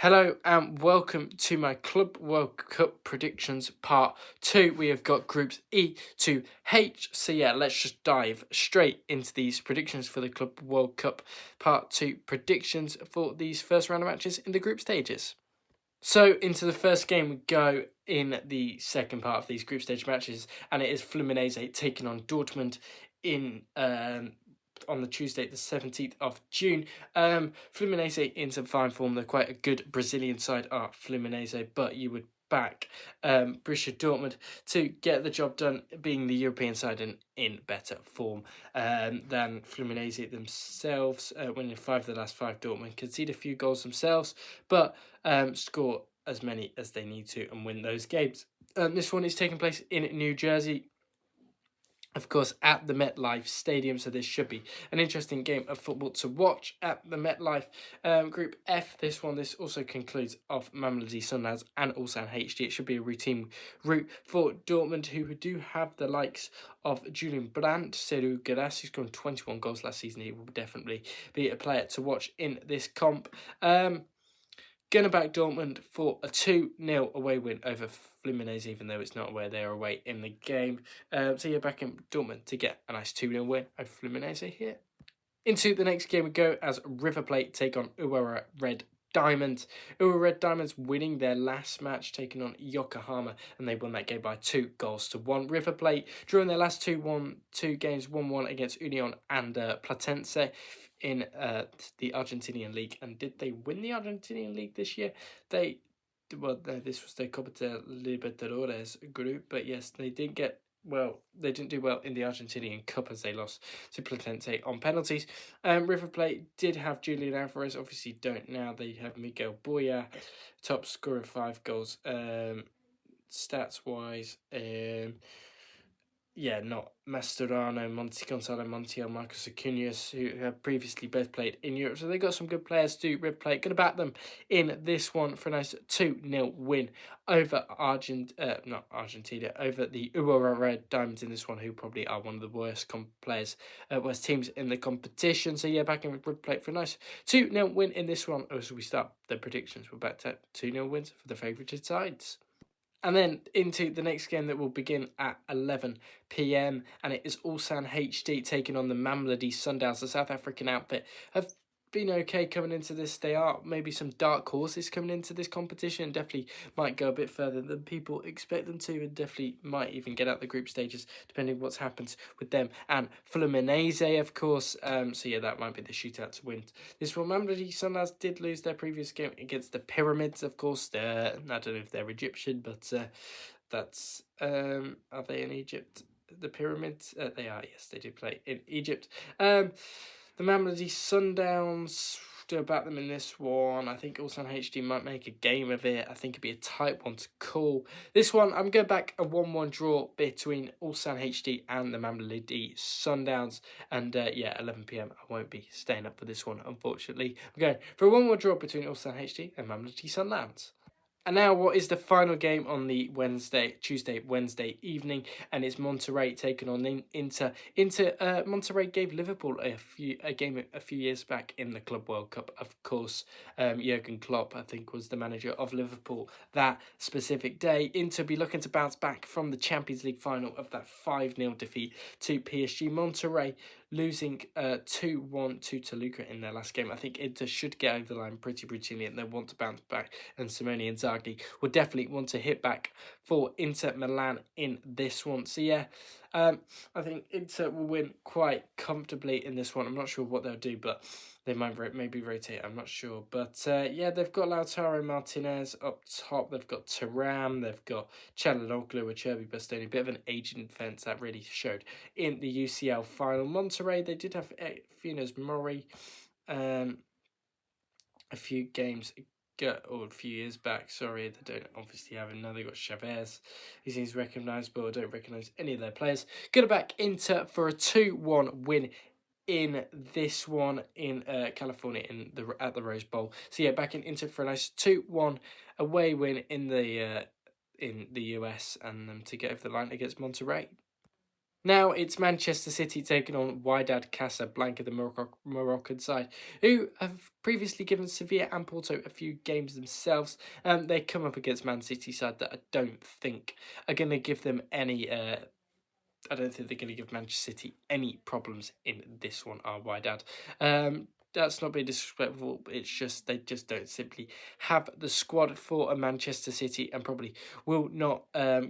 Hello and welcome to my Club World Cup predictions part 2. We have got groups E to H. So yeah, let's just dive straight into these predictions for the Club World Cup part 2 predictions for these first round of matches in the group stages. So into the first game we go in the second part of these group stage matches, and it is Fluminense taking on Dortmund in on the Tuesday, the 17th of June. Fluminense in some fine form. They're quite a good Brazilian side, are Fluminense, but you would back Borussia Dortmund to get the job done, being the European side and in better form than Fluminense themselves. Winning 5 of the last 5, Dortmund concede a few goals themselves, but score as many as they need to and win those games. This one is taking place in New Jersey, of course, at the MetLife Stadium, so this should be an interesting game of football to watch at the MetLife. Group F, this also concludes of Mamelodi Sundowns and Ulsan HD. It should be a routine route for Dortmund, who do have the likes of Julian Brandt, Seru Guirassy, who's scored 21 goals last season. He will definitely be a player to watch in this comp. Gonna back Dortmund for a 2-0 away win over Fluminense, even though it's not away, they are away in the game. So you're backing Dortmund to get a nice 2-0 win over Fluminense here. Into the next game we go as River Plate take on Urawa Red Diamonds. Urawa Red Diamonds winning their last match, taking on Yokohama, and they won that game by 2-1. River Plate drawing their last two games, 1-1 against Union and Platense in the Argentinian League. And did they win the Argentinian League this year? This was their Copa Libertadores group, but yes, they didn't do well in the Argentinian Cup as they lost to Platense on penalties. River Plate did have Julian Alvarez, obviously don't now. They have Miguel Boya, top scorer, 5 goals. Stats-wise, not Mascherano, Gonzalo Montiel, Marcos Acuñas, who have previously both played in Europe. So they got some good players to River Plate. Going to back them in this one for a nice 2-0 win over over the Urawa Red Diamonds in this one, who probably are one of the worst worst teams in the competition. So yeah, back in River Plate for a nice 2-0 win in this one. As we start the predictions, we're back to 2-0 wins for the favoured sides. And then into the next game that will begin at 11 p.m. and it is Ulsan HD taking on the Mamelodi Sundowns. The South African outfit have been okay coming into this. They are maybe some dark horses coming into this competition. Definitely might go a bit further than people expect them to, and definitely might even get out the group stages depending what happens with them and Fluminense, of course. So yeah, that might be the shootout to win this one. Mamelodi Sundowns did lose their previous game against the Pyramids, of course. I don't know if they're Egyptian, but that's are they in Egypt? The Pyramids? They are, yes, they do play in Egypt. The Mamelodi Sundowns, do about them in this one. I think Ulsan HD might make a game of it. I think it'd be a tight one to call. This one, I'm going back a 1-1 draw between Ulsan HD and the Mamelodi Sundowns. And 11 p.m. I won't be staying up for this one, unfortunately. I'm going for a 1-1 draw between Ulsan HD and Mamelodi Sundowns. And now, what is the final game on the Wednesday evening? And it's Monterrey taking on Inter. Monterrey gave Liverpool a game a few years back in the Club World Cup. Of course, Jurgen Klopp, I think, was the manager of Liverpool that specific day. Inter be looking to bounce back from the Champions League final of that 5-0 defeat to PSG. Monterrey losing 2-1 to Toluca in their last game. I think Inter should get over the line pretty routinely, and they want to bounce back, and Simone Inzaghi will definitely want to hit back for Inter Milan in this one. So yeah, I think Inter will win quite comfortably in this one. I'm not sure what they'll do, but they might maybe rotate. I'm not sure. But they've got Lautaro Martinez up top. They've got Thuram. They've got Çalhanoğlu with Cherby Bastoni. Bit of an aging defence that really showed in the UCL final. Monterrey, they did have Funes Mori a few games or a few years back. Sorry, they don't obviously have him now. They got Chavez. He seems recognisable. I don't recognise any of their players. Going back Inter for a 2-1 win in this one in California at the Rose Bowl. So yeah, back in Inter for a nice 2-1 away win in the US, and to get over the line against Monterrey. Now it's Manchester City taking on Wydad Casablanca, the Moroccan side, who have previously given Sevilla and Porto a few games themselves. They come up against Man City side that I don't think are going to give them any. I don't think they're going to give Manchester City any problems in this one, are Wydad. That's not being disrespectful. It's just they just don't simply have the squad for a Manchester City, and probably will not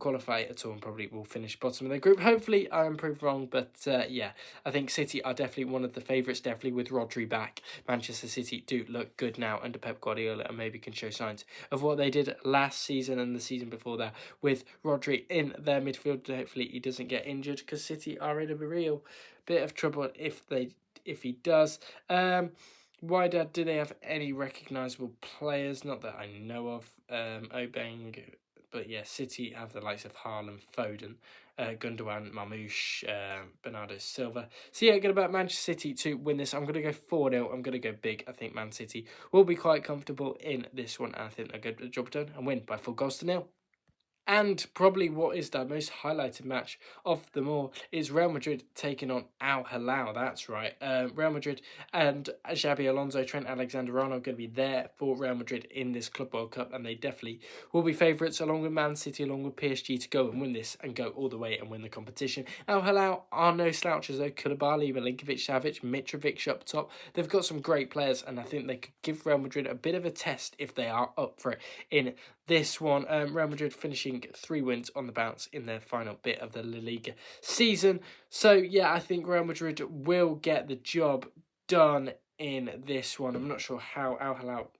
qualify at all, and probably will finish bottom of their group. Hopefully, I am proved wrong, but yeah, I think City are definitely one of the favourites. Definitely with Rodri back, Manchester City do look good now under Pep Guardiola, and maybe can show signs of what they did last season and the season before that with Rodri in their midfield. Hopefully, he doesn't get injured, because City are in a real bit of trouble if he does. Wydad, do they have any recognisable players? Not that I know of. Obeng, but yeah, City have the likes of Haaland, Foden, Gundogan, Marmoush, Bernardo Silva. So yeah, going about Manchester City to win this. I'm going to go 4-0. I'm going to go big. I think Man City will be quite comfortable in this one. And I think they'll get the job done and win by 4-0. And probably what is the most highlighted match of them all is Real Madrid taking on Al Hilal. That's right. Real Madrid and Xabi Alonso, Trent Alexander-Arnold going to be there for Real Madrid in this Club World Cup, and they definitely will be favourites, along with Man City, along with PSG, to go and win this and go all the way and win the competition. Al Hilal are no slouches though. Koulibaly, Milinkovic-Savic, Mitrovic up top. They've got some great players, and I think they could give Real Madrid a bit of a test if they are up for it in this one. Real Madrid finishing 3 wins on the bounce in their final bit of the La Liga season. So yeah, I think Real Madrid will get the job done in this one. I'm not sure how Al Hilal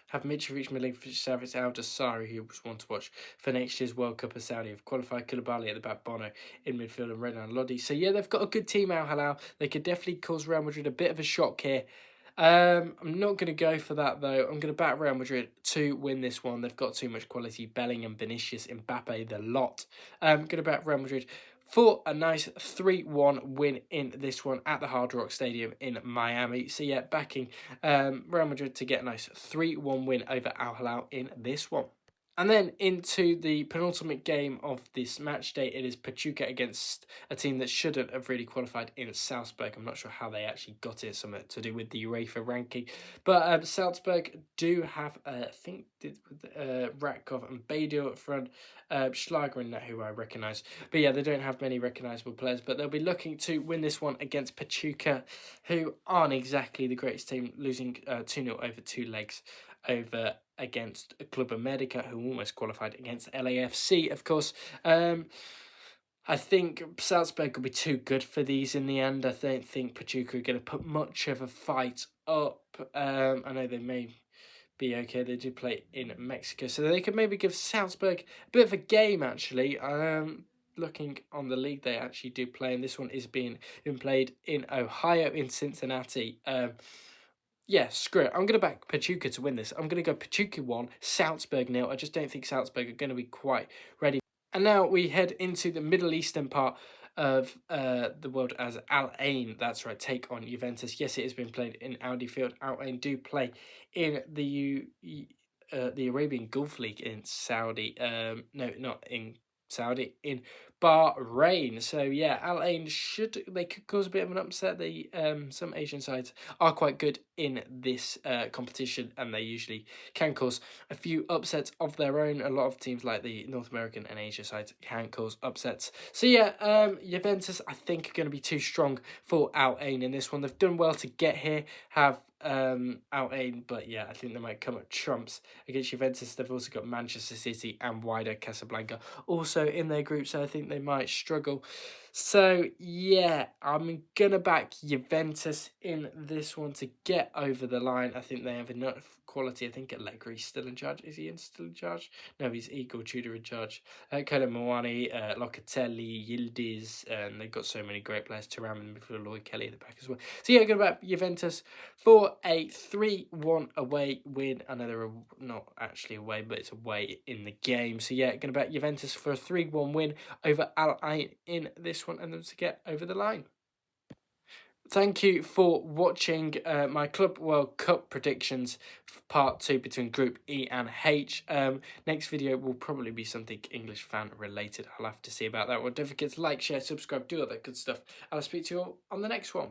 have Mitrovic, Milinkovic, Savic, Al Dassari, who was one to watch for next year's World Cup of Saudi, have qualified. Koulibaly at the back, Bono in midfield, and Renan Lodi. So yeah, they've got a good team, Al Hilal. They could definitely cause Real Madrid a bit of a shock here. I'm not going to go for that though. I'm going to back Real Madrid to win this one. They've got too much quality. Bellingham, Vinicius, Mbappe, the lot. I'm going to back Real Madrid for a nice 3-1 win in this one at the Hard Rock Stadium in Miami. So yeah, backing Real Madrid to get a nice 3-1 win over Al Hilal in this one. And then into the penultimate game of this match day, it is Pachuca against a team that shouldn't have really qualified in Salzburg. I'm not sure how they actually got it, something to do with the UEFA ranking. But Salzburg do have, I think, Ratkov and Badio up front, Schlager in that, who I recognise. But yeah, they don't have many recognisable players, but they'll be looking to win this one against Pachuca, who aren't exactly the greatest team, losing 2-0 over 2 legs over against Club America, who almost qualified against LAFC, of course. I think Salzburg will be too good for these in the end. I don't think Pachuca are going to put much of a fight up. I know they may be okay. They do play in Mexico, so they could maybe give Salzburg a bit of a game, actually. Looking on the league, they actually do play, and this one is being played in Ohio, in Cincinnati. Yeah, screw it. I'm going to back Pachuca to win this. I'm going to go Pachuca 1, Salzburg 0. I just don't think Salzburg are going to be quite ready. And now we head into the Middle Eastern part of the world as Al Ain, that's right, take on Juventus. Yes, it has been played in Audi Field. Al Ain do play in the Arabian Gulf League in Saudi. No, not in Saudi, in Bahrain. So yeah, Al Ain they could cause a bit of an upset. They some Asian sides are quite good in this competition, and they usually can cause a few upsets of their own. A lot of teams like the North American and Asia sides can cause upsets. So yeah, Juventus I think are going to be too strong for Al Ain in this one. They've done well to get here, have Al Ain, but yeah, I think they might come at trumps against Juventus. They've also got Manchester City and Wydad Casablanca also in their group, so I think they might struggle. So yeah, I'm gonna back Juventus in this one to get over the line. I think they have enough quality. I think Allegri's still in charge. Is he still in charge? No, he's Igor Tudor in charge. Colomwani, Locatelli, Yildiz, and they've got so many great players. Thuram in the midfield, Lloyd Kelly at the back as well. So yeah, I'm gonna back Juventus for a 3-1 away win. I know they're not actually away, but it's away in the game. So yeah, going to bet Juventus for a 3-1 win over Al Ain in this one, and them to get over the line. thank you for watching my Club World Cup predictions part 2 between Group E and H. Next video will probably be something English fan related. I'll have to see about that one. Don't forget to like, share, subscribe, do all that good stuff. I'll speak to you all on the next one.